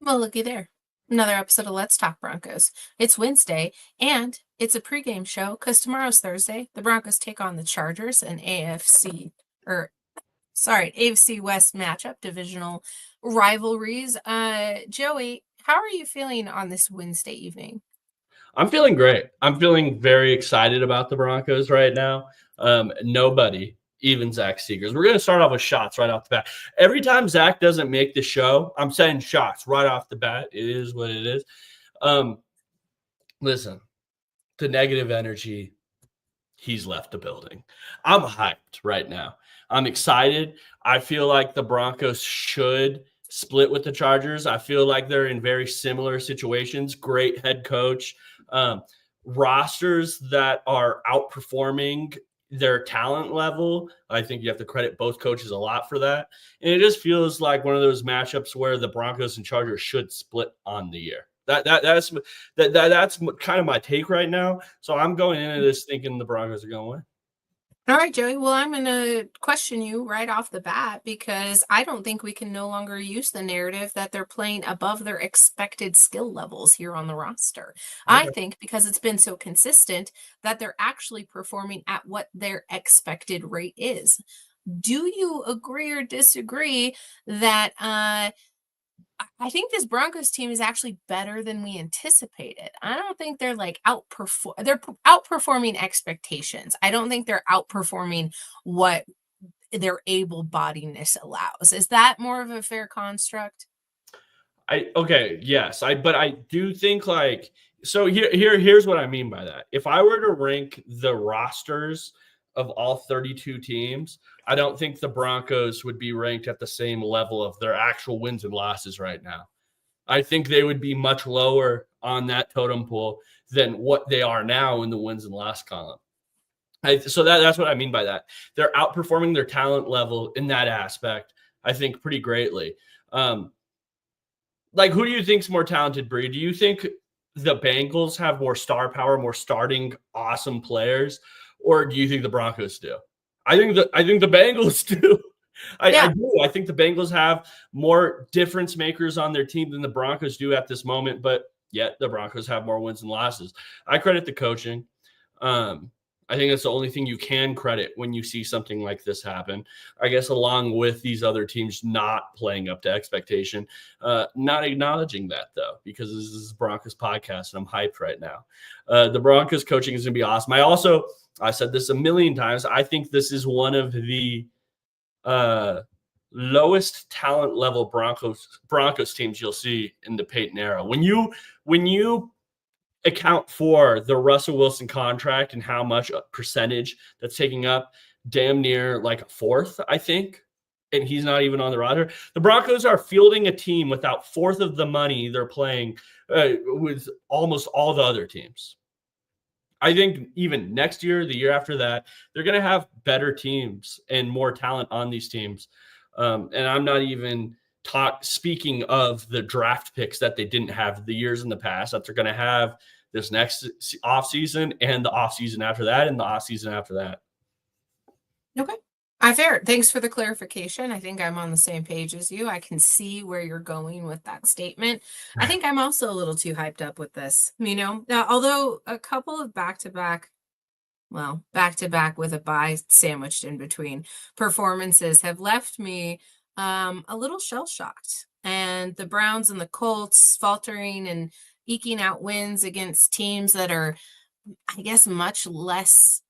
Well, looky there. Another episode of Let's Talk Broncos. It's Wednesday, and it's a pregame show because tomorrow's Thursday. The Broncos take on the Chargers, an AFC West matchup, divisional rivalries. Joey, how are you feeling on this Wednesday evening? I'm feeling great. I'm feeling very excited about the Broncos right now. Nobody, even Zach Seegers. We're going to start off with shots right off the bat. Every time Zach doesn't make the show, I'm saying shots right off the bat. It is what it is. Listen, the negative energy, he's left the building. I'm hyped right now. I'm excited. I feel like the Broncos should split with the Chargers. I feel like they're in very similar situations. Great head coach. Rosters that are outperforming their talent level. I think you have to credit both coaches a lot for that. And it just feels like one of those matchups where the Broncos and Chargers should split on the year. That's kind of my take right now. So I'm going into this thinking the Broncos are going to win. All right, Joey. Well, I'm going to question you right off the bat because I don't think we can no longer use the narrative that they're playing above their expected skill levels here on the roster. I Okay. think because it's been so consistent that they're actually performing at what their expected rate is. Do you agree or disagree that I think this Broncos team is actually better than we anticipated? I don't think they're like outperforming expectations. I don't think they're outperforming what their able-bodiedness allows. Is that more of a fair construct? Yes. But I do think here's what I mean by that. If I were to rank the rosters of all 32 teams, I don't think the Broncos would be ranked at the same level of their actual wins and losses right now. I think they would be much lower on that totem pole than what they are now in the wins and loss column. So that's what I mean by that. They're outperforming their talent level in that aspect, I think, pretty greatly. Who do you think's more talented, Bree? Do you think the Bengals have more star power, more starting awesome players, or do you think the Broncos do? I think the Bengals do. I do. I think the Bengals have more difference makers on their team than the Broncos do at this moment, but yet the Broncos have more wins and losses. I credit the coaching. I think that's the only thing you can credit when you see something like this happen. I guess along with these other teams not playing up to expectation, not acknowledging that though, because this is Broncos podcast and I'm hyped right now. The Broncos coaching is going to be awesome. I said this a million times. I think this is one of the lowest talent level Broncos teams you'll see in the Peyton era. When you account for the Russell Wilson contract and how much percentage that's taking up, damn near like a fourth, I think, and he's not even on the roster. The Broncos are fielding a team without fourth of the money they're playing with almost all the other teams. I think even next year, the year after that, they're going to have better teams and more talent on these teams. And I'm not even speaking of the draft picks that they didn't have the years in the past that they're going to have this next offseason and the offseason after that and the offseason after that. Okay. Fair. Thanks for the clarification. I think I'm on the same page as you. I can see where you're going with that statement. I think I'm also a little too hyped up with this, although a couple of back-to-back with a bye sandwiched in between performances have left me a little shell-shocked. And the Browns and the Colts faltering and eking out wins against teams that are, I guess, much less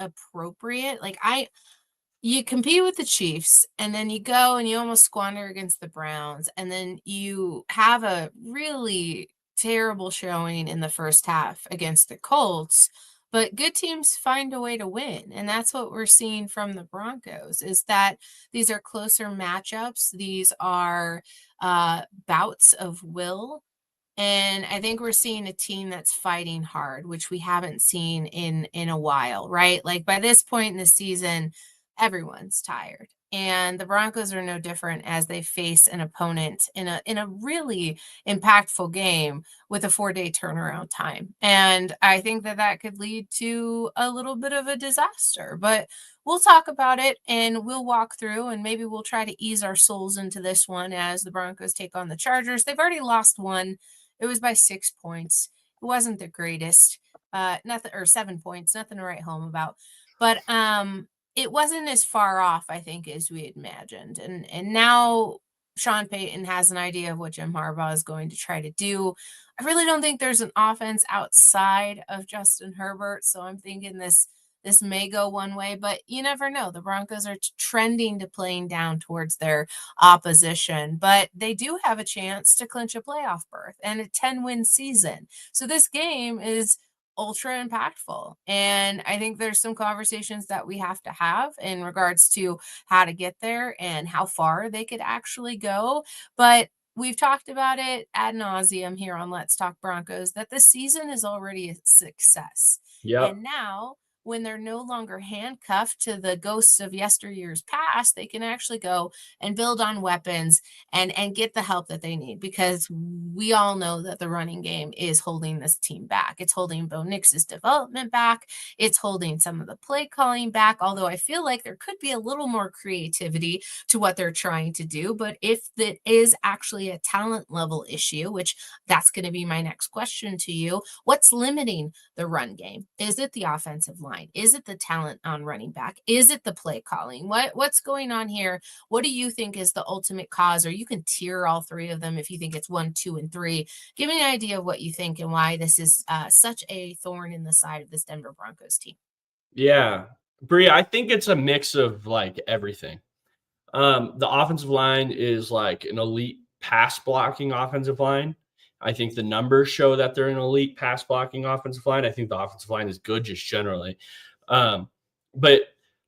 appropriate. You compete with the Chiefs and then you go and you almost squander against the Browns, and then you have a really terrible showing in the first half against the Colts, but good teams find a way to win. And that's what we're seeing from the Broncos, is that these are closer matchups. These are bouts of will. And I think we're seeing a team that's fighting hard, which we haven't seen in a while, right? Like by this point in the season, everyone's tired. And the Broncos are no different as they face an opponent in a really impactful game with a 4-day turnaround time. And I think that could lead to a little bit of a disaster. But we'll talk about it and we'll walk through and maybe we'll try to ease our souls into this one as the Broncos take on the Chargers. They've already lost one. It was by 6 points. It wasn't the greatest. Nothing, or 7 points, nothing to write home about. But it wasn't as far off, I think, as we had imagined. And now Sean Payton has an idea of what Jim Harbaugh is going to try to do. I really don't think there's an offense outside of Justin Herbert. So I'm thinking this may go one way, but you never know. The Broncos are trending to playing down towards their opposition, but they do have a chance to clinch a playoff berth and a 10-win season. So this game is ultra impactful. And I think there's some conversations that we have to have in regards to how to get there and how far they could actually go. But we've talked about it ad nauseum here on Let's Talk Broncos that the season is already a success. Yep. And now, when they're no longer handcuffed to the ghosts of yesteryear's past, they can actually go and build on weapons and get the help that they need, because we all know that the running game is holding this team back. It's holding Bo Nix's development back. It's holding some of the play calling back, although I feel like there could be a little more creativity to what they're trying to do. But if it is actually a talent level issue, which that's going to be my next question to you, what's limiting the run game? Is it the offensive line? Is it the talent on running back? Is it the play calling? What's going on here? What do you think is the ultimate cause? Or you can tier all three of them if you think it's 1, 2, and 3. Give me an idea of what you think and why this is such a thorn in the side of this Denver Broncos team. Yeah. Bree, I think it's a mix of like everything. The offensive line is like an elite pass blocking offensive line. I think the numbers show that they're an elite pass blocking offensive line. I think the offensive line is good just generally. But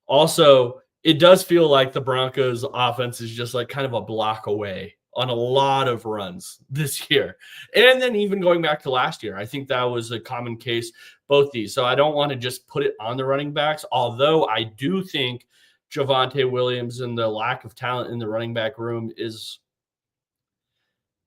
also, it does feel like the Broncos offense is just like kind of a block away on a lot of runs this year. And then even going back to last year, I think that was a common case, both these. So I don't want to just put it on the running backs, although I do think Javonte Williams and the lack of talent in the running back room is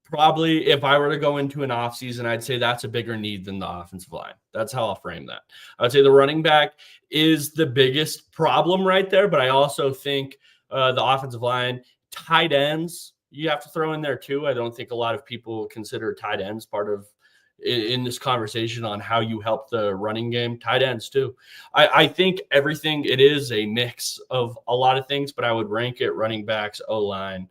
probably, if I were to go into an offseason, I'd say that's a bigger need than the offensive line. That's how I'll frame that. I would say the running back is the biggest problem right there, but I also think the offensive line, tight ends, you have to throw in there too. I don't think a lot of people consider tight ends part of in this conversation on how you help the running game. Tight ends too. I think everything, it is a mix of a lot of things, but I would rank it running backs, O-line,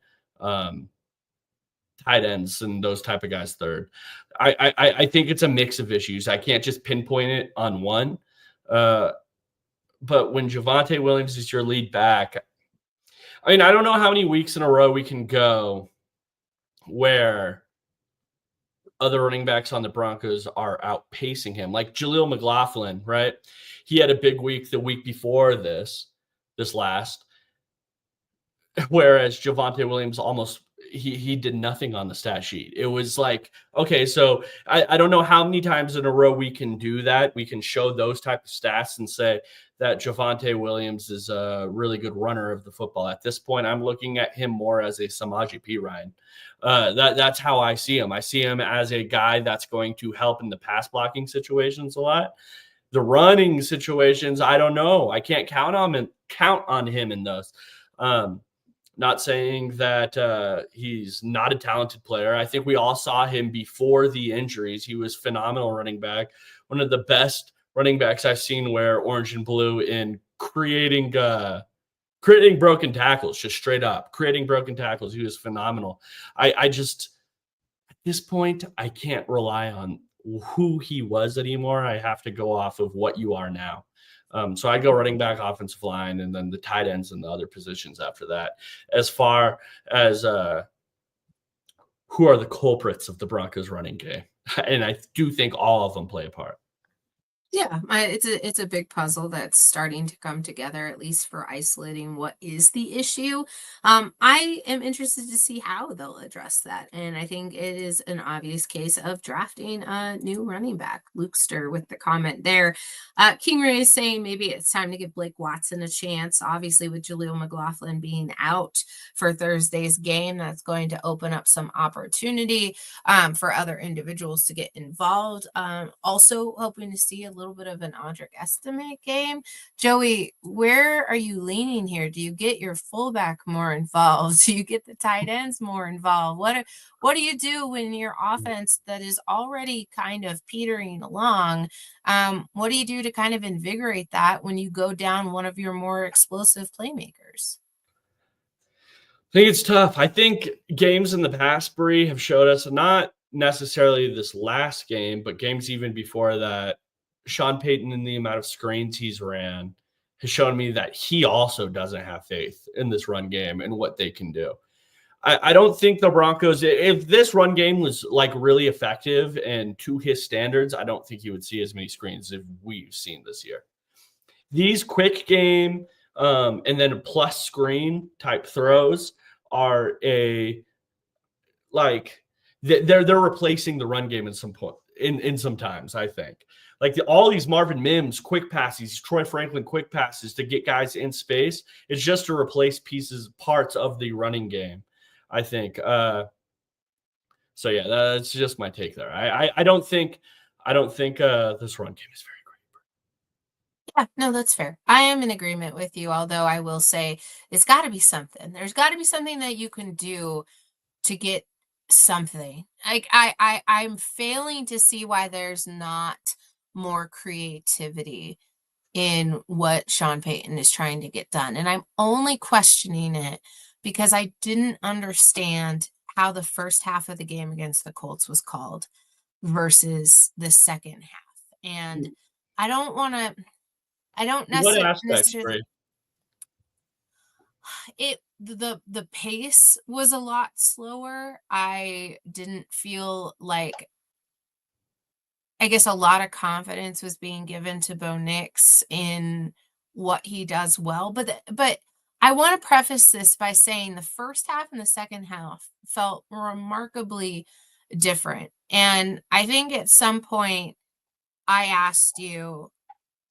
tight ends, and those type of guys third. I think it's a mix of issues. I can't just pinpoint it on one. But when Javonte Williams is your lead back, I mean, I don't know how many weeks in a row we can go where other running backs on the Broncos are outpacing him. Like Jaleel McLaughlin, right? He had a big week the week before this last, whereas Javonte Williams almost he did nothing on the stat sheet. It was like, okay, so I don't know how many times in a row we can do that. We can show those type of stats and say that Javonte Williams is a really good runner of the football. At this point, I'm looking at him more as a Samaje Perine. That's how I see him. I see him as a guy that's going to help in the pass blocking situations a lot. The running situations, I don't know. I can't count on him in those. Not saying that he's not a talented player. I think we all saw him before the injuries. He was phenomenal running back, one of the best running backs I've seen wear orange and blue in creating broken tackles, just straight up creating broken tackles. He was phenomenal. I just, at this point, I can't rely on who he was anymore. I have to go off of what you are now. So I go running back, offensive line, and then the tight ends and the other positions after that. As far as who are the culprits of the Broncos running game, and I do think all of them play a part. Yeah, it's a big puzzle that's starting to come together, at least for isolating what is the issue. I am interested to see how they'll address that, and I think it is an obvious case of drafting a new running back. Lukester with the comment there. King Ray is saying maybe it's time to give Blake Watson a chance. Obviously, with Jaleel McLaughlin being out for Thursday's game, that's going to open up some opportunity for other individuals to get involved. Also hoping to see a little bit of an underestimate game. Joey, where are you leaning here? Do you get your fullback more involved? Do you get the tight ends more involved? What do you do when your offense that is already kind of petering along? What do you do to kind of invigorate that when you go down one of your more explosive playmakers? I think it's tough. I think games in the past, Bree, have showed us, not necessarily this last game, but games even before that, Sean Payton and the amount of screens he's ran has shown me that he also doesn't have faith in this run game and what they can do. I don't think the Broncos, if this run game was like really effective and to his standards, I don't think you would see as many screens as we've seen this year. These quick game and then plus screen type throws are they're replacing the run game in some point in some times. I think like all these Marvin Mims quick passes, Troy Franklin quick passes to get guys in space. It's just to replace parts of the running game. I think. So yeah, that's just my take there. I don't think this run game is very great. Yeah, no, that's fair. I am in agreement with you, although I will say it's got to be something. There's got to be something that you can do to get something. Like I'm failing to see why there's not more creativity in what Sean Payton is trying to get done. And I'm only questioning it because I didn't understand how the first half of the game against the Colts was called versus the second half. And I don't want to I don't What aspects, necessarily Bray? the pace was a lot slower. I didn't feel like I guess a lot of confidence was being given to Bo Nix in what he does well. But I want to preface this by saying the first half and the second half felt remarkably different. And I think at some point I asked you,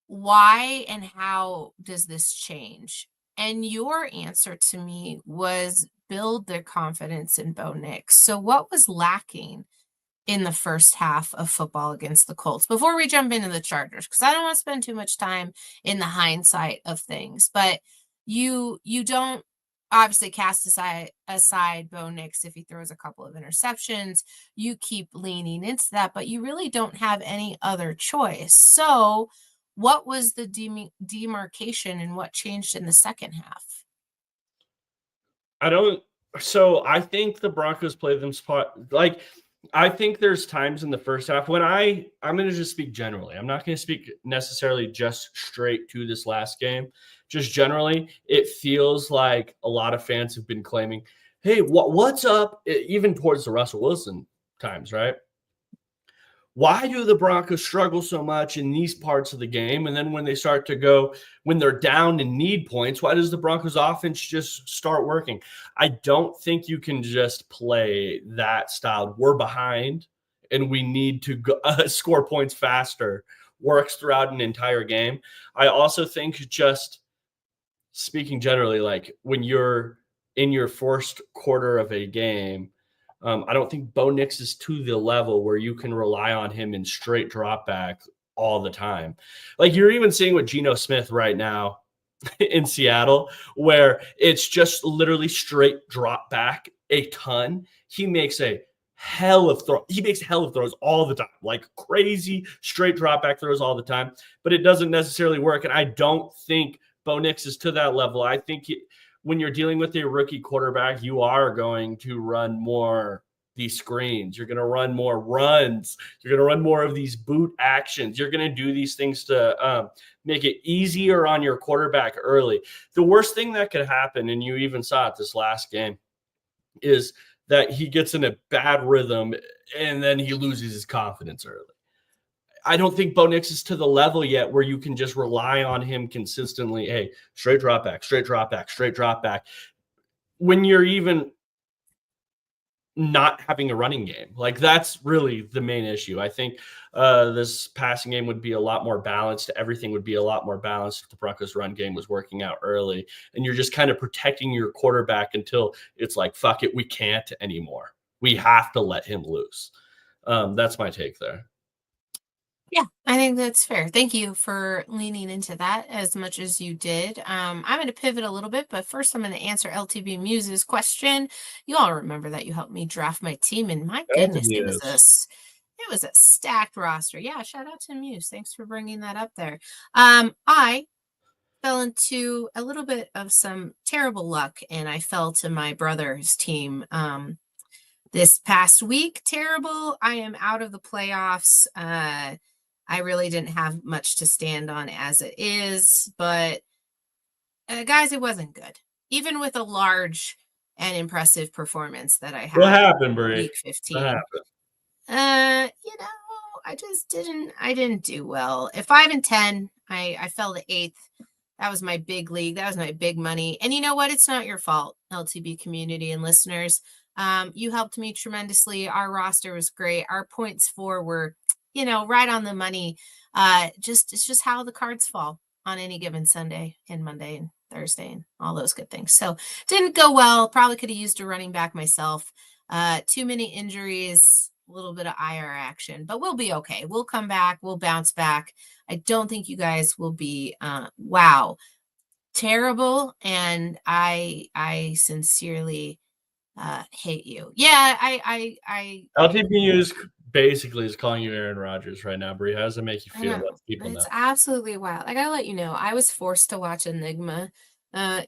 why and how does this change? And your answer to me was build their confidence in Bo Nix. So what was lacking in the first half of football against the Colts before we jump into the Chargers? Because I don't want to spend too much time in the hindsight of things, but you don't obviously cast aside Bo Nix if he throws a couple of interceptions. You keep leaning into that, but you really don't have any other choice. So what was the demarcation and what changed in the second half? I think the Broncos played them spot like I think there's times in the first half when I'm going to just speak generally. I'm not going to speak necessarily just straight to this last game. Just generally, it feels like a lot of fans have been claiming, "Hey, what's up?" Even towards the Russell Wilson times, right? Why do the Broncos struggle so much in these parts of the game? And then when they start to go, when they're down and need points, why does the Broncos offense just start working? I don't think you can just play that style. We're behind and we need to score points faster, works throughout an entire game. I also think, just speaking generally, like when you're in your first quarter of a game, I don't think Bo Nix is to the level where you can rely on him in straight drop back all the time. Like you're even seeing with Geno Smith right now in Seattle, where it's just literally straight drop back a ton. He makes a hell of throws. He makes hell of throws all the time, like crazy straight drop back throws all the time, but it doesn't necessarily work. And I don't think Bo Nix is to that level. I think when you're dealing with a rookie quarterback, you are going to run more these screens. You're going to run more runs. You're going to run more of these boot actions. You're going to do these things to make it easier on your quarterback early. The worst thing that could happen, and you even saw it this last game, is that he gets in a bad rhythm and then he loses his confidence early. I don't think Bo Nix is to the level yet where you can just rely on him consistently. Hey, straight drop back, straight drop back, straight drop back. When you're even not having a running game, like that's really the main issue. I think this passing game would be a lot more balanced. Everything would be a lot more balanced if the Broncos run game was working out early, and you're just kind of protecting your quarterback until it's like, fuck it, we can't anymore. We have to let him loose. That's my take there. Yeah, I think that's fair. Thank you for leaning into that as much as you did. I'm going to pivot a little bit, but first I'm going to answer LTB Muse's question. You all remember that you helped me draft my team, and my That's goodness, news. it was a stacked roster. Yeah, shout out to Muse. Thanks for bringing that up there. I fell into a little bit of some terrible luck, and I fell to my brother's team. This past week, terrible. I am out of the playoffs. I really didn't have much to stand on as it is, but guys, it wasn't good. Even with a large and impressive performance that I What had happened, Brie? week What 15. happened? You know, I didn't do well. At 5-10, I fell to eighth. That was my big league. That was my big money. And you know what? It's not your fault, LTB community and listeners. You helped me tremendously. Our roster was great. Our points for were, right on the money. It's just how the cards fall on any given Sunday and Monday and Thursday and all those good things. So didn't go well. Probably could have used a running back myself. Too many injuries, a little bit of IR action, but we'll be okay. We'll come back. We'll bounce back. I don't think you guys will be wow, terrible, and I sincerely hate you. Yeah, I LTBU is basically is calling you Aaron Rodgers right now, Brie. How does it make you I feel? know. Let people It's know. absolutely wild. I gotta let you know, I was forced to watch Enigma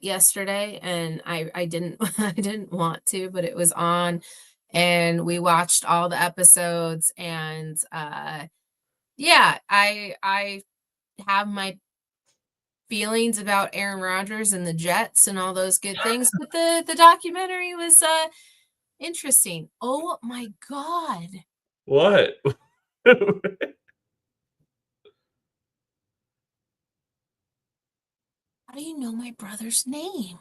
yesterday, and I didn't I didn't want to, but it was on, and we watched all the episodes, and yeah, I have my feelings about Aaron Rodgers and the Jets and all those good things, but the documentary was interesting. Oh my god. What? How do you know my brother's name?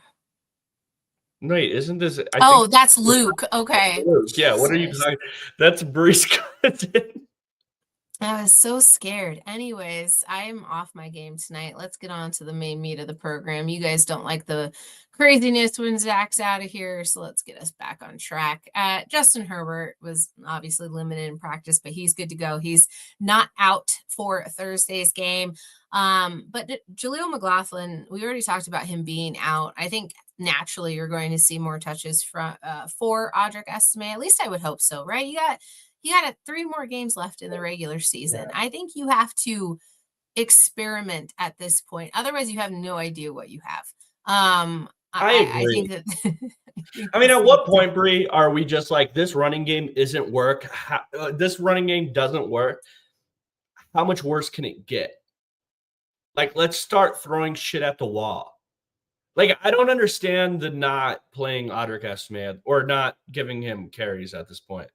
Wait, isn't this? I think Oh, that's Luke. Okay. Luke. Yeah. What are you Jesus. talking? That's Brees Clinton. I was so scared. Anyways, I am off my game tonight. Let's get on to the main meat of the program. You guys don't like the craziness when Zach's out of here, so let's get us back on track. Justin Herbert was obviously limited in practice, but he's good to go. He's not out for Thursday's game. But Jaleel McLaughlin, we already talked about him being out. I think naturally you're going to see more touches from for Audric Estime. At least I would hope so, right? You got 3 more games left in the regular season. Yeah, I think you have to experiment at this point. Otherwise, you have no idea what you have. I I think agree. that I think I mean, this at needs what to. point, Bree, are we just like this running game isn't work? This running game doesn't work. How much worse can it get? Like, let's start throwing shit at the wall. Like, I don't understand the not playing Audric Estime or not giving him carries at this point.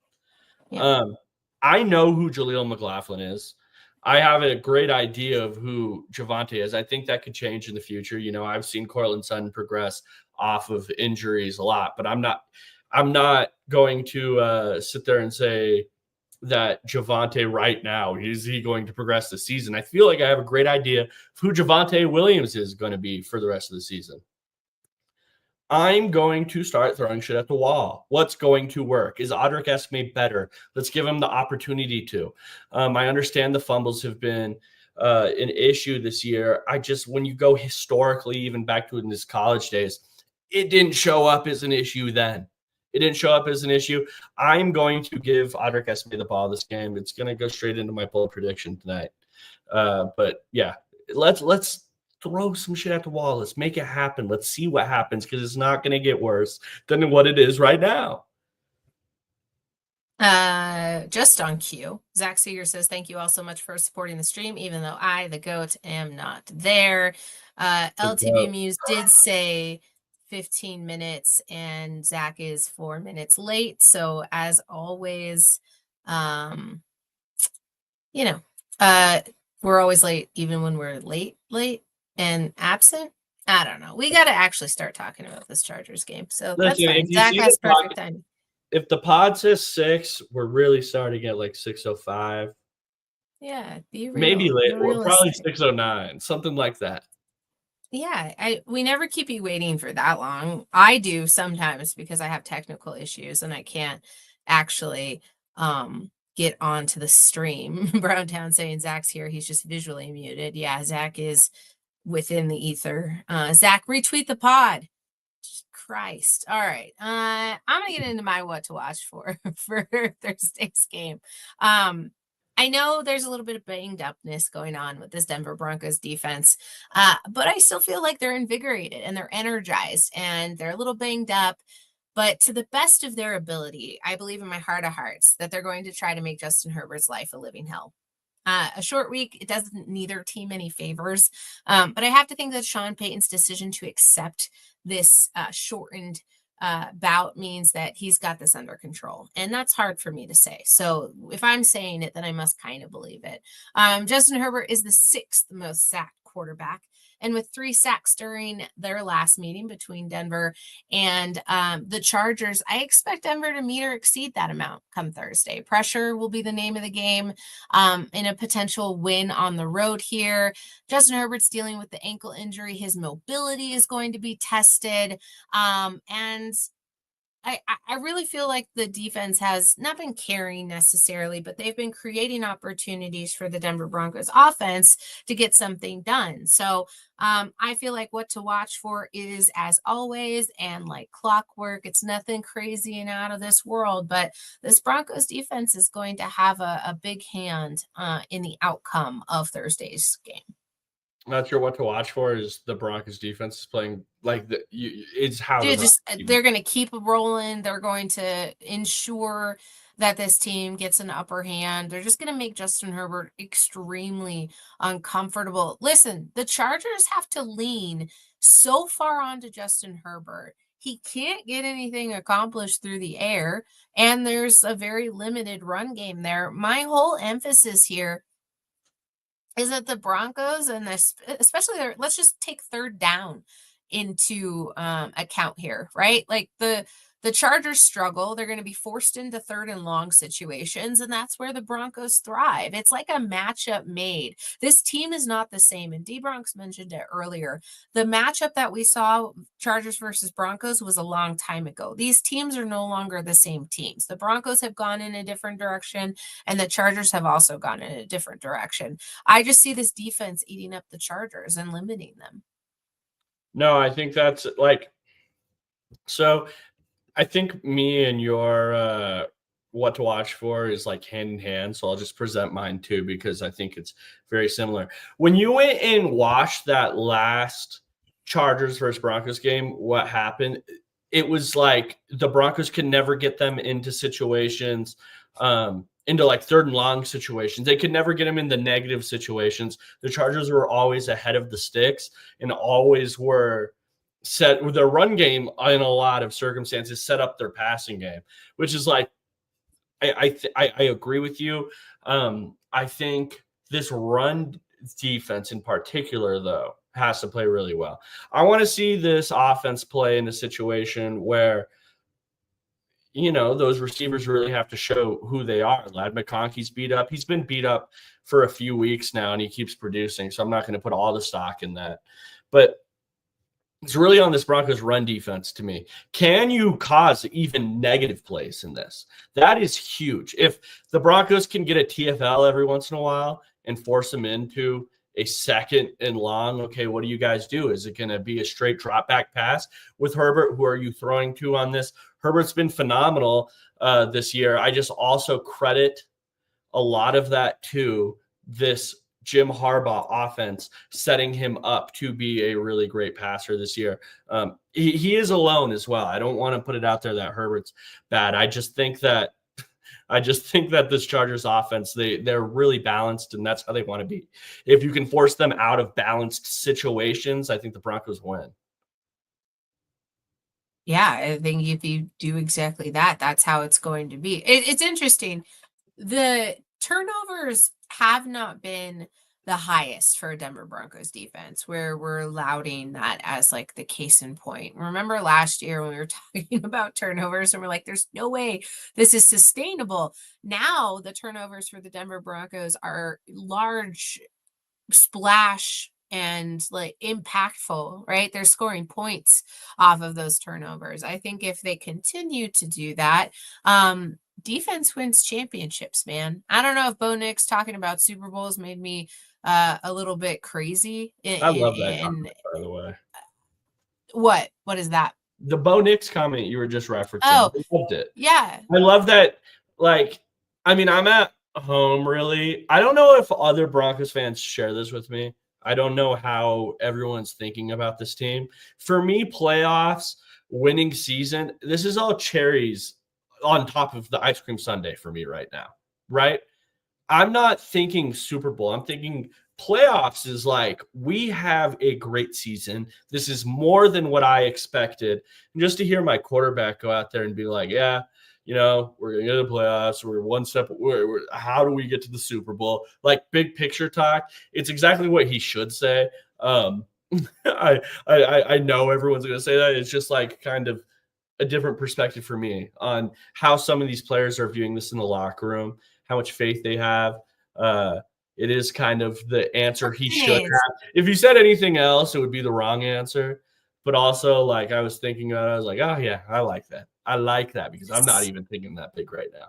Yeah. Um, I know who Jaleel McLaughlin is. I have a great idea of who Javante is. I think that could change in the future. You know, I've seen Cortland Sutton progress off of injuries a lot, but I'm not going to sit there and say that Javante right now is he going to progress this season. I feel like I have a great idea of who Javante Williams is going to be for the rest of the season. I'm going to start throwing shit at the wall. What's going to work? Is Audric Estime better? Let's give him the opportunity to. I understand the fumbles have been an issue this year. When you go historically, even back to in his college days, it didn't show up as an issue then. It didn't show up as an issue. I'm going to give Audric Estime the ball this game. It's going to go straight into my bold prediction tonight. But yeah, let's throw some shit at the wall. Let's make it happen. Let's see what happens because it's not going to get worse than what it is right now. Just on cue, Zach Seeger says, thank you all so much for supporting the stream, even though I, the goat, am not there. LTB Muse did say 15 minutes, and Zach is 4 minutes late. So as always, um, you know, uh, we're always late, even when we're late and absent. I don't know. We got to actually start talking about this Chargers game. So that's Listen, fine. if you Zach see the has pod, perfect timing. if the pod says 6, we're really starting at like 6:05. Yeah, be Maybe real. late. You're We're probably realistic. 6:09, something like that. Yeah, we never keep you waiting for that long. I do sometimes because I have technical issues and I can't actually get onto the stream. Browntown saying Zach's here. He's just visually muted. Yeah, Zach is within the ether. Zach, retweet the pod. Christ. All right. I'm gonna get into my what to watch for for Thursday's game. I know there's a little bit of banged upness going on with this Denver Broncos defense, but I still feel like they're invigorated and they're energized and they're a little banged up. But to the best of their ability, I believe in my heart of hearts that they're going to try to make Justin Herbert's life a living hell. A short week, it doesn't neither team any favors. But I have to think that Sean Payton's decision to accept this shortened bout means that he's got this under control. And that's hard for me to say. So if I'm saying it, then I must kind of believe it. Justin Herbert is the 6th most sacked quarterback. And with 3 sacks during their last meeting between Denver and the Chargers, I expect Denver to meet or exceed that amount come Thursday. Pressure will be the name of the game in a potential win on the road here. Justin Herbert's dealing with the ankle injury. His mobility is going to be tested. And I really feel like the defense has not been carrying necessarily, but they've been creating opportunities for the Denver Broncos offense to get something done. So I feel like what to watch for is, as always, and like clockwork, it's nothing crazy and out of this world, but this Broncos defense is going to have a big hand in the outcome of Thursday's game. Not sure what to watch for is the Broncos defense is playing like it's how they're going to keep rolling. They're going to ensure that this team gets an upper hand. They're just going to make Justin Herbert extremely uncomfortable. Listen, the Chargers have to lean so far onto Justin Herbert. He can't get anything accomplished through the air, and there's a very limited run game there. My whole emphasis here is that the Broncos and this, especially let's just take third down into account here, right? Like the Chargers struggle. They're going to be forced into third and long situations, and that's where the Broncos thrive. It's like a matchup made. This team is not the same, and D-Bronx mentioned it earlier. The matchup that we saw, Chargers versus Broncos, was a long time ago. These teams are no longer the same teams. The Broncos have gone in a different direction, and the Chargers have also gone in a different direction. I just see this defense eating up the Chargers and limiting them. No, I think that's like so. I think me and your what to watch for is like hand in hand. So I'll just present mine too because I think it's very similar. When you went and watched that last Chargers versus Broncos game, what happened? It was like the Broncos could never get them into situations, into like third and long situations. They could never get them in the negative situations. The Chargers were always ahead of the sticks and always were set with their run game in a lot of circumstances, set up their passing game, which is like, I agree with you. I think this run defense in particular, though, has to play really well. I want to see this offense play in a situation where, you know, those receivers really have to show who they are. Ladd McConkey's beat up. He's been beat up for a few weeks now, and he keeps producing. So I'm not going to put all the stock in that. But it's really on this Broncos run defense to me. Can you cause even negative plays in this? That is huge. If the Broncos can get a TFL every once in a while and force them into a second and long, okay, what do you guys do? Is it going to be a straight drop back pass with Herbert? Who are you throwing to on this? Herbert's been phenomenal this year. I just also credit a lot of that to this Jim Harbaugh offense setting him up to be a really great passer this year. He is alone as well. I don't want to put it out there that Herbert's bad. I just think that this Chargers offense, they're really balanced, and that's how they want to be. If you can force them out of balanced situations, I think the Broncos win. Yeah, I think if you do exactly that, that's how it's going to be. It's interesting. The turnovers have not been the highest for Denver Broncos defense, where we're lauding that as like the case in point. Remember last year when we were talking about turnovers and we're like, there's no way this is sustainable. Now the turnovers for the Denver Broncos are large splash and like impactful, right? They're scoring points off of those turnovers. I think if they continue to do that, defense wins championships, man. I don't know if Bo Nix talking about Super Bowls made me a little bit crazy. I love that In comment, by the way. what? What is that? The Bo Nix comment you were just referencing. Oh, I loved it. yeah. I love that. Like, I mean, I'm at home really. I don't know if other Broncos fans share this with me. I don't know how everyone's thinking about this team. For me, playoffs, winning season, this is all cherries on top of the ice cream sundae for me right now. Right? I'm not thinking Super Bowl. I'm thinking playoffs is like, we have a great season. This is more than what I expected. And just to hear my quarterback go out there and be like, yeah, we're going to get to the playoffs. We're one step. How do we get to the Super Bowl? Like big picture talk. It's exactly what he should say. I know everyone's going to say that. It's just like kind of a different perspective for me on how some of these players are viewing this in the locker room, how much faith they have. It is kind of the answer he should have. If he said anything else, it would be the wrong answer. But also, like I was thinking about it, I was like, oh yeah, I like that. I like that because I'm not even thinking that big right now.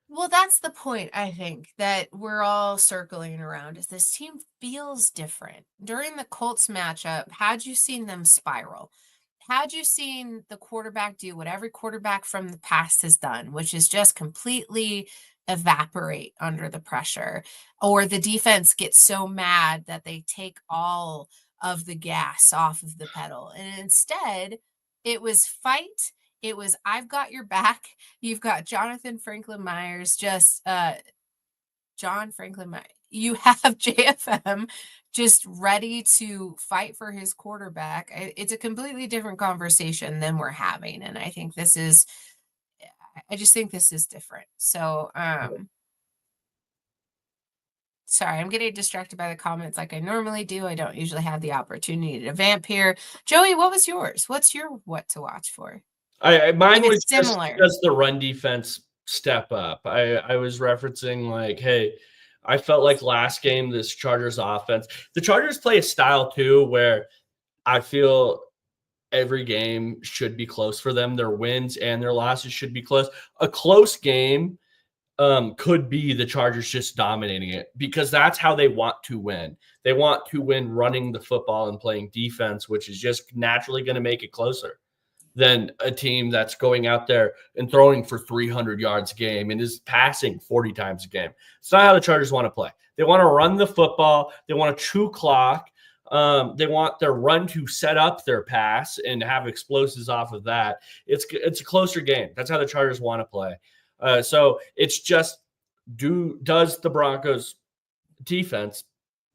Well, that's the point, I think, that we're all circling around is this team feels different. During the Colts matchup, had you seen them spiral? Had you seen the quarterback do what every quarterback from the past has done, which is just completely evaporate under the pressure, or the defense gets so mad that they take all of the gas off of the pedal? And instead, it was fight. It was, I've got your back. You've got Jonathan Franklin Myers, just John Franklin Myers. You have JFM just ready to fight for his quarterback. It's a completely different conversation than we're having. And I just think this is different. So, sorry, I'm getting distracted by the comments like I normally do. I don't usually have the opportunity to vamp here. Joey, what was yours? What's your what to watch for? Mine If was it's similar. just the run defense step up. I was referencing like, hey, I felt like last game this Chargers offense. The Chargers play a style too where I feel every game should be close for them. Their wins and their losses should be close. A close game could be the Chargers just dominating it because that's how they want to win. They want to win running the football and playing defense, which is just naturally going to make it closer than a team that's going out there and throwing for 300 yards a game and is passing 40 times a game. It's not how the Chargers want to play. They want to run the football. They want to chew clock. They want their run to set up their pass and have explosives off of that. It's a closer game. That's how the Chargers want to play. So it's just, does the Broncos defense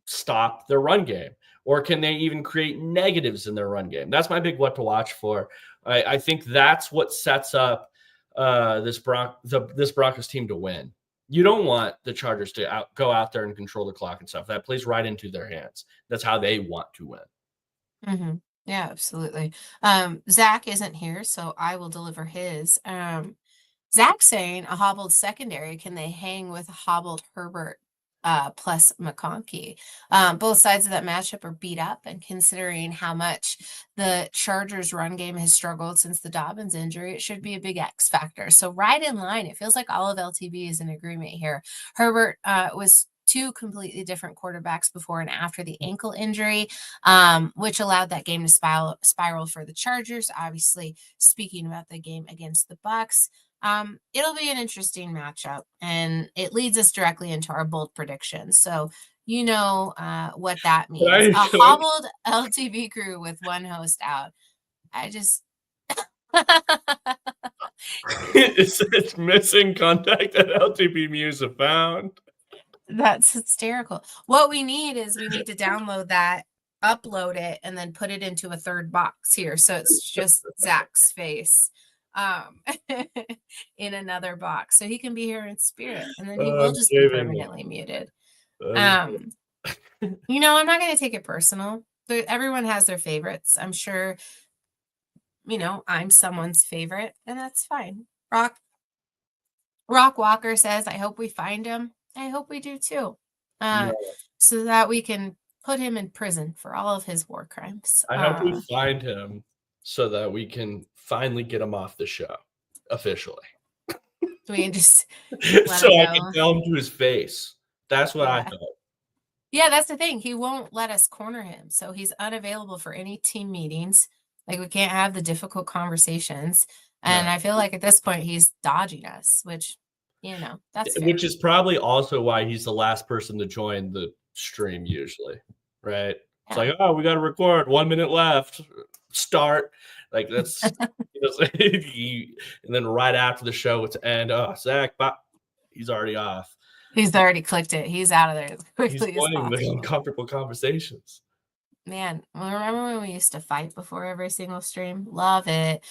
stop their run game? Or can they even create negatives in their run game? That's my big what to watch for. I think that's what sets up this Broncos team to win. You don't want the Chargers to go out there and control the clock and stuff. That plays right into their hands. That's how they want to win. Mm-hmm. Yeah, absolutely. Zach isn't here, so I will deliver his. Zach's saying a hobbled secondary. Can they hang with a hobbled Herbert plus McConkey? Both sides of that matchup are beat up, and considering how much the Chargers' run game has struggled since the Dobbins injury, it should be a big X factor. So right in line, it feels like all of LTB is in agreement here. Herbert was two completely different quarterbacks before and after the ankle injury, which allowed that game to spiral for the Chargers. Obviously, speaking about the game against the Bucks, it'll be an interesting matchup, and it leads us directly into our bold predictions. So what that means. A hobbled LTV crew with one host out. I just it's missing contact at LTB Music found. That's hysterical. What we need to download that, upload it, and then put it into a third box here. So it's just Zach's face in another box. So he can be here in spirit. And then he will just be permanently muted. I'm not going to take it personal. Everyone has their favorites. I'm sure, I'm someone's favorite, and that's fine. Rock Walker says, I hope we find him. I hope we do too. So that we can put him in prison for all of his war crimes. I hope we find him so that we can finally get him off the show officially. We just let So him I can go. tell him to his face. That's what I Yeah. thought. Yeah, that's the thing. He won't let us corner him. So he's unavailable for any team meetings. Like we can't have the difficult conversations. And No. I feel like at this point he's dodging us, which, that's Which fair. is probably also why he's the last person to join the stream usually, right? It's Yeah. like, oh, we got to record. 1 minute left. Start. Like that's, and then right after the show, it's end. Oh, Zach, bye. He's already off. He's already clicked it. He's out of there as He's quickly as joining the possible. uncomfortable conversations. Man, well, remember when we used to fight before every single stream? Love it.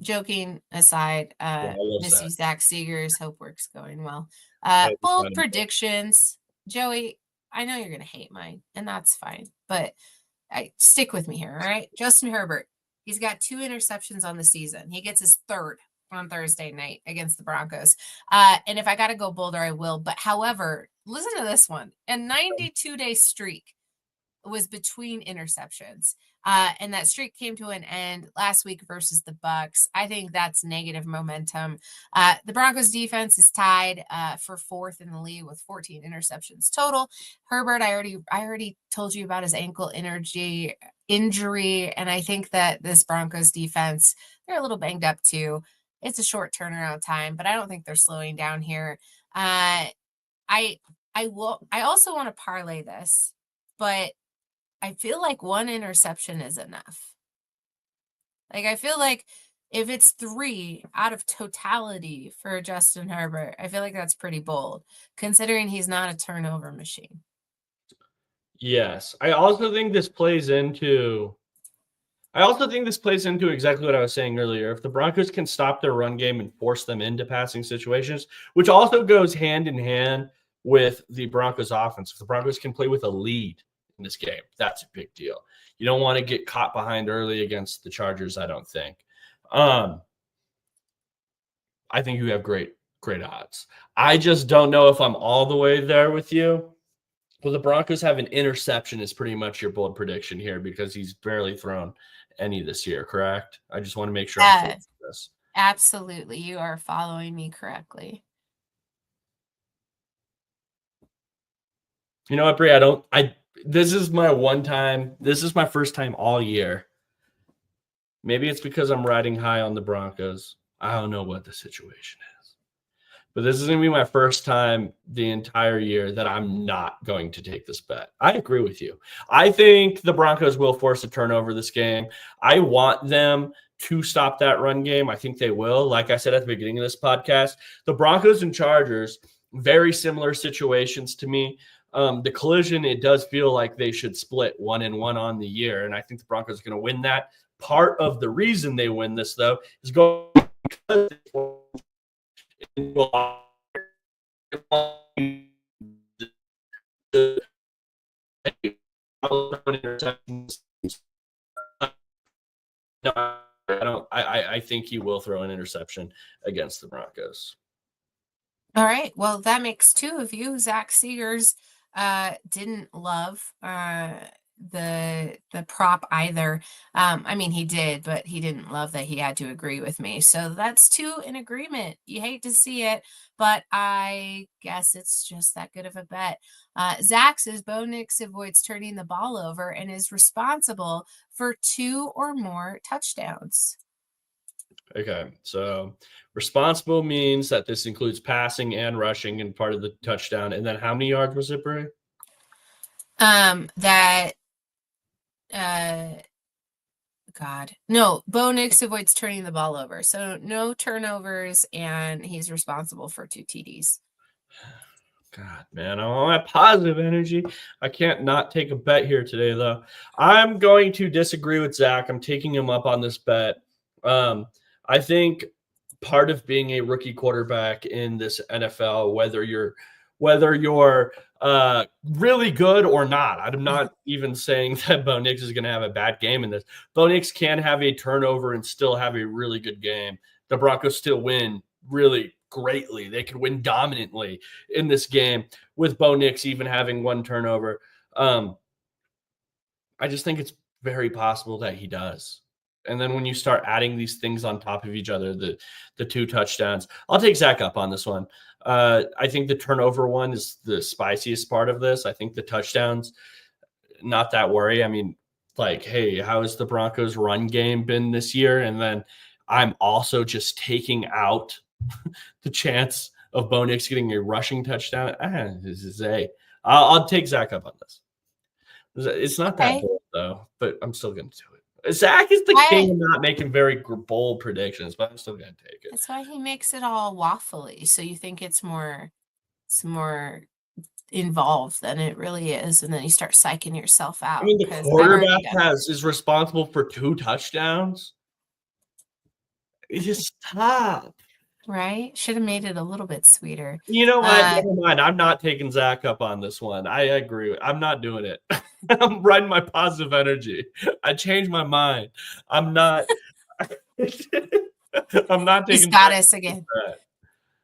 Joking aside, Yeah, I love miss Zach. you, Zach Seegers. Hope work's going well. I just Bold find him funny. predictions. Joey, I know you're gonna hate mine, and that's fine. But stick with me here, all right? Justin Herbert, he's got 2 interceptions on the season. He gets his third on Thursday night against the Broncos. And if I got to go bolder, I will. But however, listen to this one: a 92-day streak was between interceptions. And that streak came to an end last week versus the Bucks. I think that's negative momentum. The Broncos defense is tied for 4th in the league with 14 interceptions total. Herbert, I already told you about his ankle injury, and I think that this Broncos defense, they're a little banged up too. It's a short turnaround time, but I don't think they're slowing down here. I I also want to parlay this, but I feel like 1 interception is enough. Like, I feel like if it's 3 out of totality for Justin Herbert, I feel like that's pretty bold, considering he's not a turnover machine. Yes. I also think this plays into exactly what I was saying earlier. If the Broncos can stop their run game and force them into passing situations, which also goes hand in hand with the Broncos offense. If the Broncos can play with a lead in this game, that's a big deal. You don't want to get caught behind early against the Chargers, I don't think. I think you have great odds. I just don't know if I'm all the way there with you. Well, the Broncos have an interception is pretty much your bold prediction here because he's barely thrown any this year, correct? I just want to make sure I'm following Uh, this. Absolutely. You are following me correctly. You know what, Bree? This is my first time all year. Maybe it's because I'm riding high on the Broncos. I don't know what the situation is. But this is going to be my first time the entire year that I'm not going to take this bet. I agree with you. I think the Broncos will force a turnover this game. I want them to stop that run game. I think they will. Like I said at the beginning of this podcast, the Broncos and Chargers, very similar situations to me. The collision, it does feel like they should split 1-1 on the year. And I think the Broncos are going to win that. Part of the reason they win this, though, is going because I think he will throw an interception against the Broncos. All right. Well, that makes 2 of you. Zach Seegers didn't love the prop either. I mean, he did, but he didn't love that he had to agree with me. So that's 2 in agreement. You hate to see it, but I guess it's just that good of a bet. Zach says Bo Nix avoids turning the ball over and is responsible for 2 or more touchdowns. Okay, so responsible means that this includes passing and rushing and part of the touchdown. And then how many yards was it, Bray? That God. No, Bo Nix avoids turning the ball over. So no turnovers, and he's responsible for 2 TDs. God, man, I want my positive energy. I can't not take a bet here today, though. I'm going to disagree with Zach. I'm taking him up on this bet. I think part of being a rookie quarterback in this NFL, whether you're really good or not, I'm not even saying that Bo Nix is going to have a bad game in this. Bo Nix can have a turnover and still have a really good game. The Broncos still win really greatly. They could win dominantly in this game with Bo Nix even having 1 turnover. I just think it's very possible that he does. And then when you start adding these things on top of each other, the 2 touchdowns, I'll take Zach up on this one. I think the turnover one is the spiciest part of this. I think the touchdowns, not that worry. I mean, like, hey, how has the Broncos run game been this year? And then I'm also just taking out the chance of Bo Nix getting a rushing touchdown. This is I'll take Zach up on this. It's not that Okay. bold though, but I'm still going to do it. Zach is the king of not making very bold predictions, but I'm still going to take it. That's why he makes it all waffly. So you think it's more involved than it really is, and then you start psyching yourself I out mean, the because I've already quarterback done it. is responsible for 2 touchdowns. Just stop. Right? Should have made it a little bit sweeter. You know what? Never mind. I'm not taking Zach up on this one. I agree. I'm not doing it. I'm riding my positive energy. I changed my mind. I'm not. I'm not He's taking. got Zach us again. up.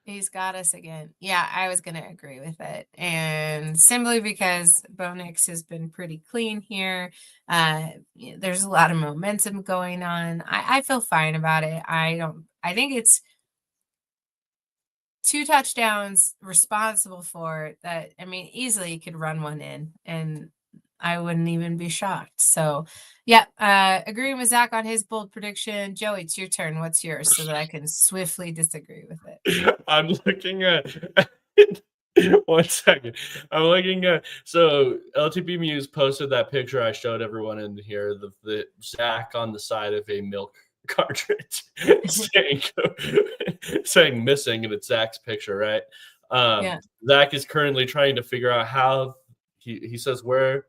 He's got us again. Yeah, I was going to agree with it. And simply because Bo Nix has been pretty clean here. There's a lot of momentum going on. I feel fine about it. I think it's 2 touchdowns responsible for it that, I mean, easily you could run one in and I wouldn't even be shocked. So, yeah, agreeing with Zach on his bold prediction. Joey, it's your turn. What's yours so that I can swiftly disagree with it? I'm looking at. 1 second. I'm looking at. So LTP Muse posted that picture I showed everyone in here. The Zach on the side of a milk cartridge saying missing, and it's Zach's picture, right? Yeah. Zach is currently trying to figure out how he says, where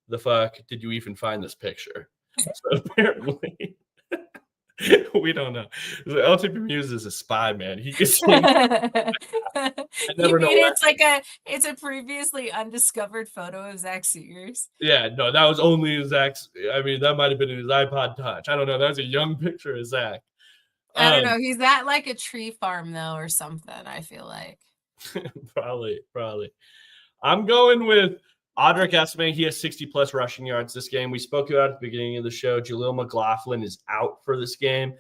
the fuck did you even find this picture? So apparently we don't know. LTP Muse is a spy, man. He can see. I You never know mean where. it's a previously undiscovered photo of Zach Sears? Yeah, no, that was only Zach's. I mean, that might have been in his iPod Touch. I don't know. That was a young picture of Zach. I don't know. He's at like a tree farm though, or something. I feel like. Probably. I'm going with Audric Esme. He has 60+ rushing yards this game. We spoke about at the beginning of the show. Jaleel McLaughlin is out for this game.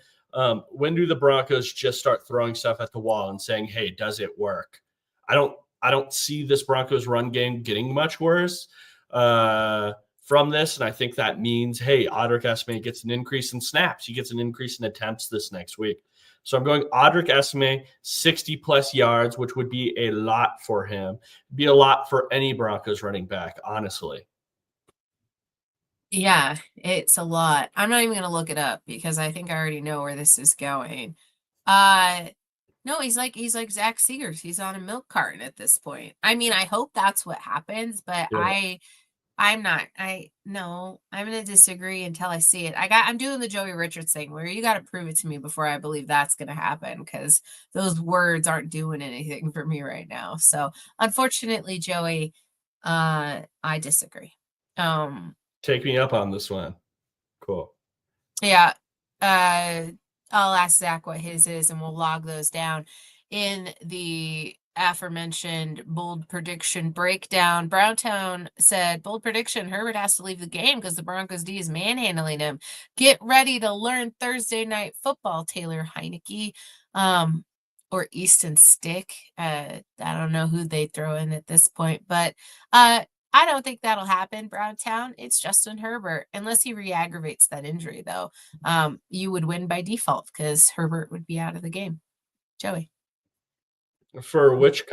When do the Broncos just start throwing stuff at the wall and saying, "Hey, does it work?" I don't see this Broncos run game getting much worse from this, and I think that means, hey, Audric Esme gets an increase in snaps. He gets an increase in attempts this next week. So I'm going Audric Esme, 60+ yards, which would be a lot for him. Be a lot for any Broncos running back, honestly. Yeah, it's a lot. I'm not even gonna look it up because I think I already know where this is going. No, he's like Zach Sears. He's on a milk carton at this point. I mean, I hope that's what happens, but Yeah. I'm not. No, I'm gonna disagree until I see it. I'm doing the Joey Richards thing where you got to prove it to me before I believe that's gonna happen because those words aren't doing anything for me right now. So unfortunately, Joey, I disagree. Take me up on this one. Cool. Yeah. I'll ask Zach what his is and we'll log those down in the aforementioned bold prediction breakdown. Browntown said, bold prediction, Herbert has to leave the game because the Broncos D is manhandling him. Get ready to learn Thursday night football, Taylor Heineke. Or Easton Stick. I don't know who they throw in at this point, but I don't think that'll happen, Browntown. It's Justin Herbert. Unless he re-aggravates that injury, though, you would win by default because Herbert would be out of the game. Joey. For which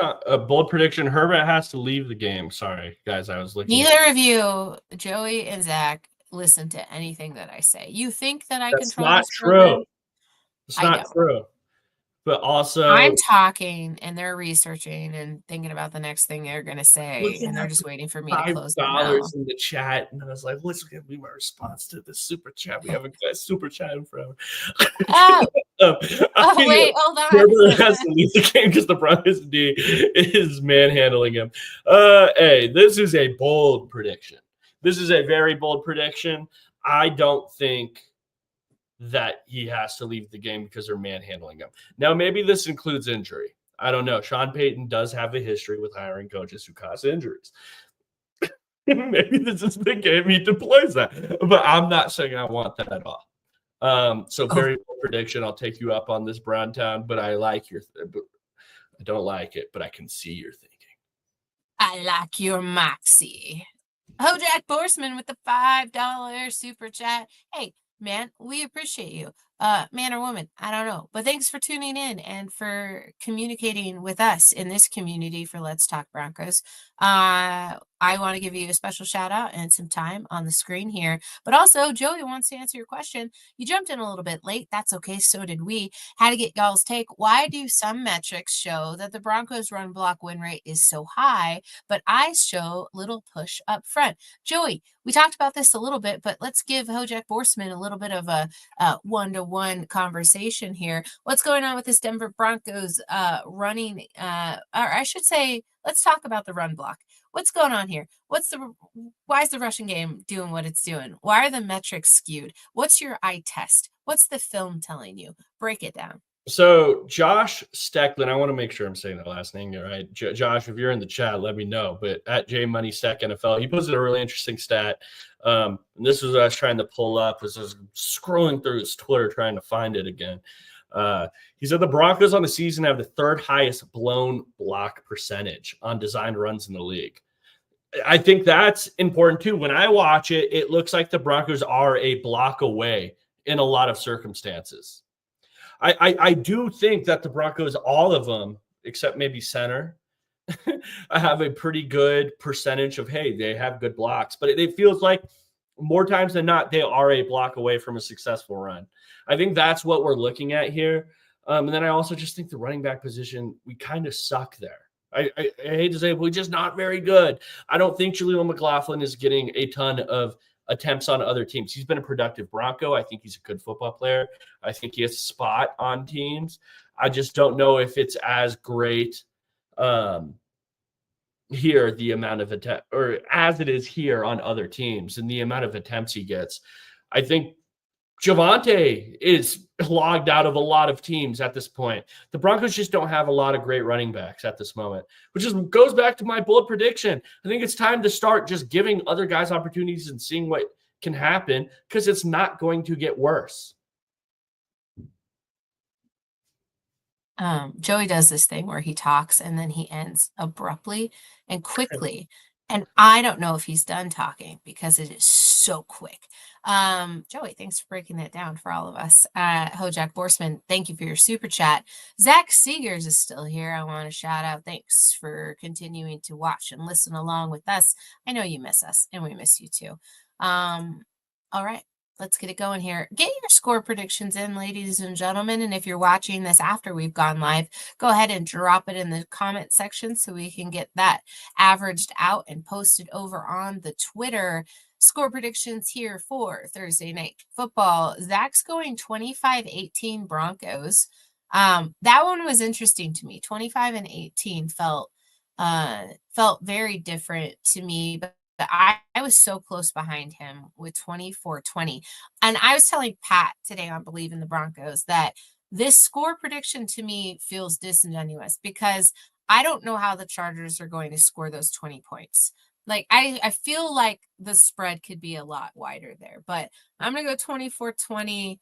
bold prediction, Herbert has to leave the game. Sorry, guys, I was looking. Neither of you, Joey and Zach, listen to anything that I say. You think that I That's control not this true. program? It's I not don't. true. But also, I'm talking and they're researching and thinking about the next thing they're going to say, and they're just waiting for me to close my mouth. $5 in the chat, and I was like, "What's going to be my response to this super chat? We haven't got super chat in forever." Oh, wait, hold on. Herbert has to leave the game because the Broncos D is manhandling him. Hey, this is a bold prediction. This is a very bold prediction. I don't think that he has to leave the game because they're manhandling him. Now, maybe this includes injury. I don't know. Sean Payton does have a history with hiring coaches who cause injuries. Maybe this is the game he deploys that. But I'm not saying I want that at all. So Oh, very bold prediction. I'll take you up on this, Brown Town, but I like your. I don't like it, but I can see your thinking. I like your moxie. Jack Borsman with the $5 super chat. Hey, man, we appreciate you. Man or woman, I don't know. But thanks for tuning in and for communicating with us in this community for Let's Talk Broncos. I want to give you a special shout out and some time on the screen here. But also, Joey wants to answer your question. You jumped in a little bit late. That's okay. So did we. How to get y'all's take. Why do some metrics show that the Broncos run block win rate is so high, but eyes show little push up front? Joey, we talked about this a little bit, but let's give Jack Borsman a little bit of a one-to-one conversation here. What's going on with this Denver Broncos running, or I should say, let's talk about the run block. What's going on here? Why is the rushing game doing what it's doing? Why are the metrics skewed? What's your eye test? What's the film telling you? Break it down. So Josh Stecklin, I want to make sure I'm saying that last name right. Josh, if you're in the chat, let me know. But at J Money Stack NFL, he posted a really interesting stat. And this was what I was trying to pull up as I was scrolling through his Twitter trying to find it again. He said the Broncos on the season have the third highest blown block percentage on designed runs in the league. I think that's important too. When I watch it, it looks like the Broncos are a block away in a lot of circumstances. I do think that the Broncos, all of them, except maybe center, I have a pretty good percentage of, hey, they have good blocks. But it feels like more times than not, they are a block away from a successful run. I think that's what we're looking at here. And then I also just think the running back position, we kind of suck there. I hate to say it, we're just not very good. I don't think Jaleel McLaughlin is getting a ton of attempts on other teams. He's been a productive Bronco. I think he's a good football player. I think he has a spot on teams. I just don't know if it's as great here, the amount of attempt, or as it is here on other teams, and the amount of attempts he gets. I think Javonte is logged out of a lot of teams at this point. The Broncos just don't have a lot of great running backs at this moment, which goes back to my bold prediction. I think it's time to start just giving other guys opportunities and seeing what can happen, because it's not going to get worse. Joey does this thing where he talks and then he ends abruptly and quickly. And I don't know if he's done talking because it is so quick. Joey, thanks for breaking that down for all of us. Jack Borsman, thank you for your super chat. Zach Seegers is still here. I want to shout out. Thanks for continuing to watch and listen along with us. I know you miss us and we miss you too. All right. Let's get it going here. Get your score predictions in, ladies and gentlemen. And if you're watching this after we've gone live, go ahead and drop it in the comment section so we can get that averaged out and posted over on the Twitter. Score predictions here for Thursday Night Football. Zach's going 25-18 Broncos. That one was interesting to me. 25-18 felt very different to me, but I was so close behind him with 24-20. And I was telling Pat today on Believe in the Broncos that this score prediction to me feels disingenuous because I don't know how the Chargers are going to score those 20 points. Like, I feel like the spread could be a lot wider there, but I'm going to go 24-20.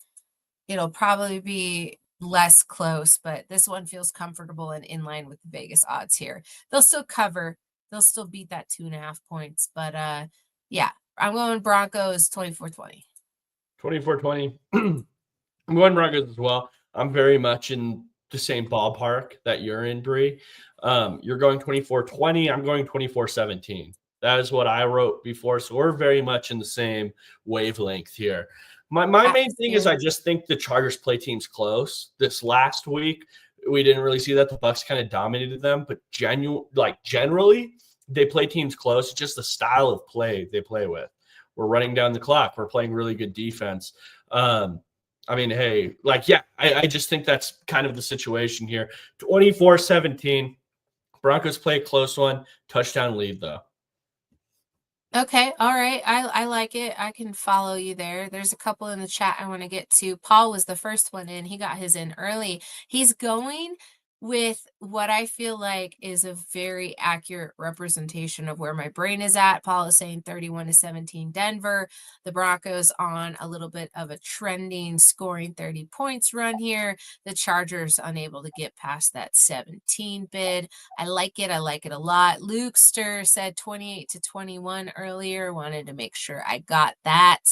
It'll probably be less close, but this one feels comfortable and in line with the Vegas odds here. They'll still cover. They'll still beat that 2.5 points. But yeah, I'm going Broncos 24-20. 24-20. I'm going Broncos as well. I'm very much in the same ballpark that you're in, Bree. You're going 24-20. I'm going 24-17. That is what I wrote before. So we're very much in the same wavelength here. My main thing is I just think the Chargers play teams close. This last week, we didn't really see that. The Bucs kind of dominated them, but generally, they play teams close. It's just the style of play they play with. We're running down the clock. We're playing really good defense. I just think that's kind of the situation here. 24-17. Broncos play a close one. Touchdown lead, though. Okay. All right. I like it. I can follow you there. There's a couple in the chat I want to get to. Paul was the first one in. He got his in early. He's going with what I feel like is a very accurate representation of where my brain is at. Paul is saying 31-17 Denver. The Broncos on a little bit of a trending scoring 30 points run here. The Chargers unable to get past that 17 bid. I like it. I like it a lot. Lukester said 28-21 earlier. Wanted to make sure I got that.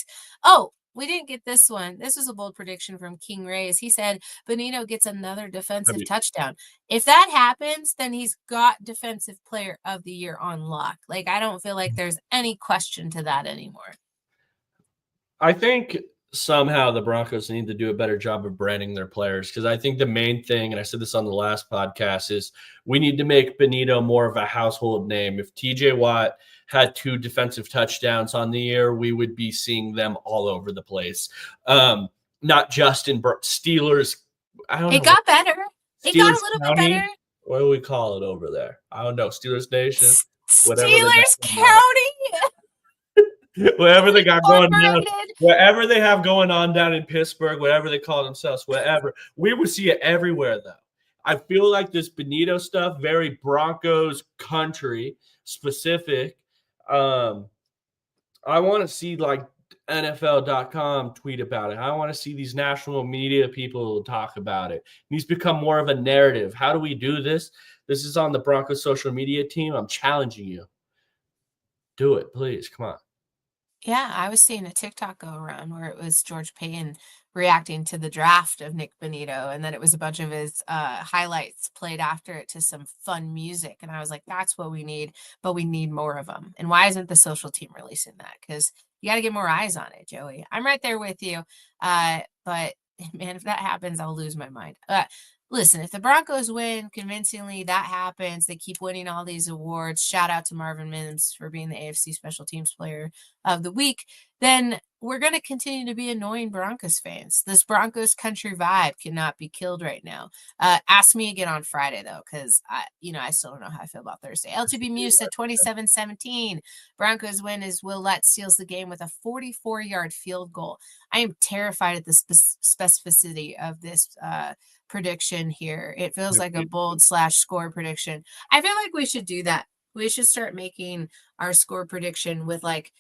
Oh, we didn't get this one. This was a bold prediction from King Reyes. He said Benito gets another defensive touchdown. If that happens, then he's got defensive player of the year on lock. Like, I don't feel like there's any question to that anymore. I think somehow the Broncos need to do a better job of branding their players, because I think the main thing, and I said this on the last podcast, is we need to make Benito more of a household name. If TJ Watt had 2 defensive touchdowns on the year, we would be seeing them all over the place. Not just in Steelers. I don't know. It got better. It got Steelers a little bit County? better. What do we call it over there? I don't know. Steelers Nation? Steelers County. Whatever they got going down, Incorporated. whatever they have going on down in Pittsburgh, whatever they call themselves, whatever. We would see it everywhere, though. I feel like this Benito stuff, very Broncos country specific. I want to see like NFL.com tweet about it. I want to see these national media people talk about it. It needs to become more of a narrative. How do we do this? This is on the Broncos social media team. I'm challenging you. Do it, please. Come on. Yeah, I was seeing a TikTok go around where it was George Payton reacting to the draft of Nick Benito, and then it was a bunch of his highlights played after it to some fun music. And I was like, that's what we need, but we need more of them. And why isn't the social team releasing that? Because you got to get more eyes on it, Joey. I'm right there with you. But man, if that happens, I'll lose my mind. Listen, if the Broncos win convincingly, that happens. They keep winning all these awards. Shout out to Marvin Mims for being the AFC Special Teams Player of the Week. Then we're going to continue to be annoying Broncos fans. This Broncos country vibe cannot be killed right now. Ask me again on Friday, though, because I still don't know how I feel about Thursday. LTB Muse said 27-17. Broncos win as Will Lutz steals the game with a 44-yard field goal. I am terrified at the specificity of this prediction here. It feels like a bold /score prediction. I feel like we should do that. We should start making our score prediction with like,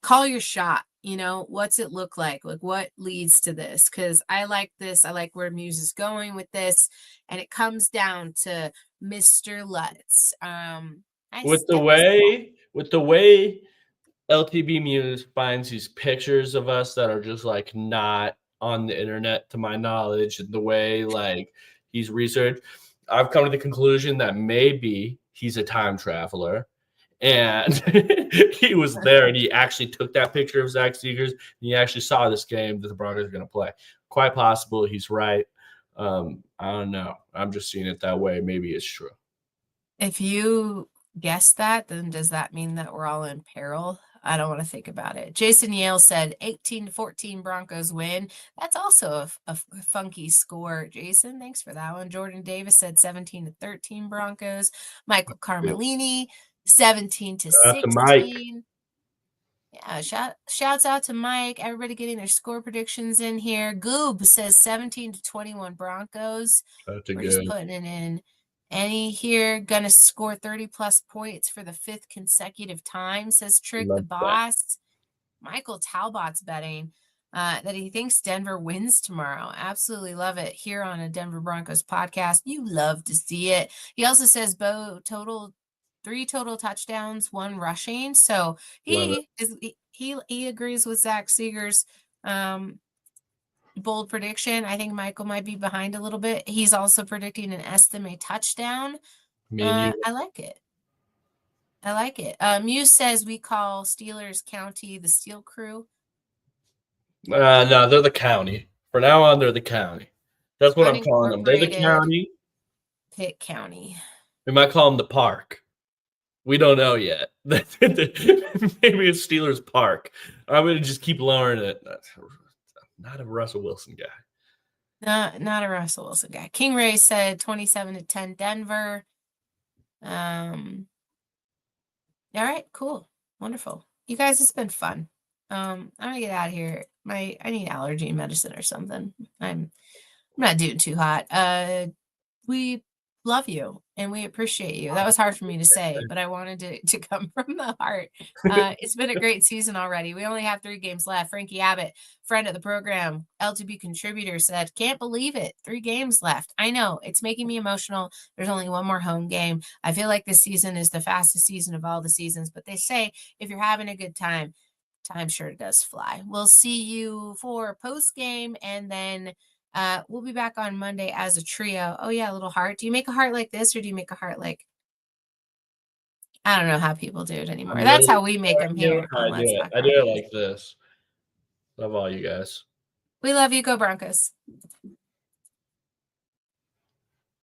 call your shot. What's it look like? Like, what leads to this? Because I like this. I like where Muse is going with this. And it comes down to Mr. Lutz. With the way LTB Muse finds these pictures of us that are just like not on the internet, to my knowledge, and the way like he's researched, I've come to the conclusion that maybe he's a time traveler, and he was there and he actually took that picture of Zach Seegers and he actually saw this game that the Broncos are going to play. Quite possible he's right. I don't know. I'm just seeing it that way. Maybe it's true. If you guess that, then does that mean that we're all in peril? I don't want to think about it. Jason Yale said 18-14 Broncos win. That's also a funky score. Jason, thanks for that one. Jordan Davis said 17-13 Broncos. Michael Carmelini, 17-16. Yeah, shouts out to Mike. Everybody getting their score predictions in here. Goob says 17-21 Broncos. We're just putting it in. Any here gonna score 30 plus points for the 5th consecutive time, says Trick the Boss. Michael Talbot's betting that he thinks Denver wins tomorrow. Absolutely love it here on a Denver Broncos podcast. You love to see it. He also says Bo 3 total touchdowns, 1 rushing. So he agrees with Zach Seegers. Bold prediction. I think Michael might be behind a little bit. He's also predicting an estimate touchdown. I like it. Muse says we call Steelers County the Steel Crew. No, they're the county. For now on, they're the county. That's what I'm calling them. They're the county. Pitt County. We might call them the park. We don't know yet. Maybe it's Steelers Park. I'm going to just keep lowering it. Not a Russell Wilson guy. Not a Russell Wilson guy. King Ray said 27-10 Denver. All right, cool. Wonderful. You guys, it's been fun. I'm gonna get out of here. I need allergy medicine or something. I'm not doing too hot. We love you and we appreciate you. That was hard for me to say, but I wanted to come from the heart. It's been a great season already. We only have 3 games left. Frankie Abbott, friend of the program, LTB contributor, said, "Can't believe it. 3 games left." I know it's making me emotional. There's only one more home game. I feel like this season is the fastest season of all the seasons, but they say if you're having a good time, time sure does fly. We'll see you for post game, and then we'll be back on Monday as a trio. Oh yeah, a little heart. Do you make a heart like this, or do you make a heart like? I don't know how people do it anymore. I'm That's literally how we make them showing you here how on I do Let's it. Talk I do it Hockey. like this. Love all you guys. We love you. Go Broncos.